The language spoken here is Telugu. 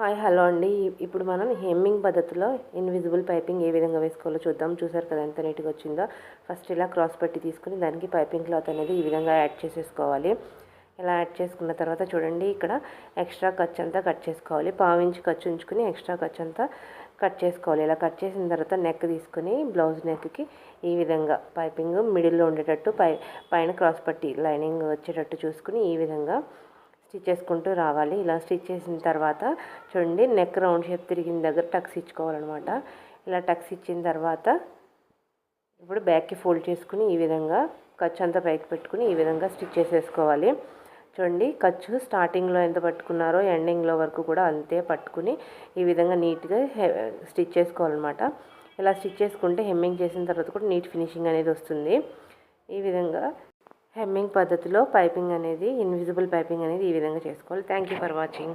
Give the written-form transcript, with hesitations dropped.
హాయ్ హలో అండి. ఇప్పుడు మనం హెమ్మింగ్ పద్ధతిలో ఇన్విజిబుల్ పైపింగ్ ఏ విధంగా వేసుకోవాలో చూద్దాం. చూసారు కదా ఎంత నీట్గా వచ్చిందో. ఫస్ట్ ఇలా క్రాస్ పట్టి తీసుకుని దానికి పైపింగ్ క్లాత్ అనేది ఈ విధంగా యాడ్ చేసేసుకోవాలి. ఇలా యాడ్ చేసుకున్న తర్వాత చూడండి, ఇక్కడ ఎక్స్ట్రా ఖర్చు అంతా కట్ చేసుకోవాలి. పావించి ఖర్చు ఉంచుకుని ఎక్స్ట్రా ఖర్చు అంతా కట్ చేసుకోవాలి. ఇలా కట్ చేసిన తర్వాత నెక్ తీసుకుని బ్లౌజ్ నెక్కి ఈ విధంగా పైపింగ్ మిడిల్లో ఉండేటట్టు పైన క్రాస్ పట్టి లైనింగ్ వచ్చేటట్టు చూసుకుని ఈ విధంగా స్టిచ్ చేసుకుంటూ రావాలి. ఇలా స్టిచ్ చేసిన తర్వాత చూడండి, నెక్ రౌండ్ షేప్ తిరిగిన దగ్గర టక్స్ ఇచ్చుకోవాలన్నమాట. ఇలా టక్స్ ఇచ్చిన తర్వాత ఇప్పుడు బ్యాక్కి ఫోల్డ్ చేసుకుని ఈ విధంగా ఖర్చు అంతా పైకి పెట్టుకుని ఈ విధంగా స్టిచ్ చేసేసుకోవాలి. చూడండి, ఖర్చు స్టార్టింగ్లో ఎంత పట్టుకున్నారో ఎండింగ్లో వరకు కూడా అంతే పట్టుకుని ఈ విధంగా నీట్గా స్టిచ్ చేసుకోవాలన్నమాట. ఇలా స్టిచ్ చేసుకుంటే హెమ్మింగ్ చేసిన తర్వాత కూడా నీట్ ఫినిషింగ్ అనేది వస్తుంది. ఈ విధంగా హెమ్మింగ్ పద్ధతిలో పైపింగ్ అనేది ఇన్విజిబుల్ పైపింగ్ అనేది ఈ విధంగా చేసుకోవాలి. Thank you for watching.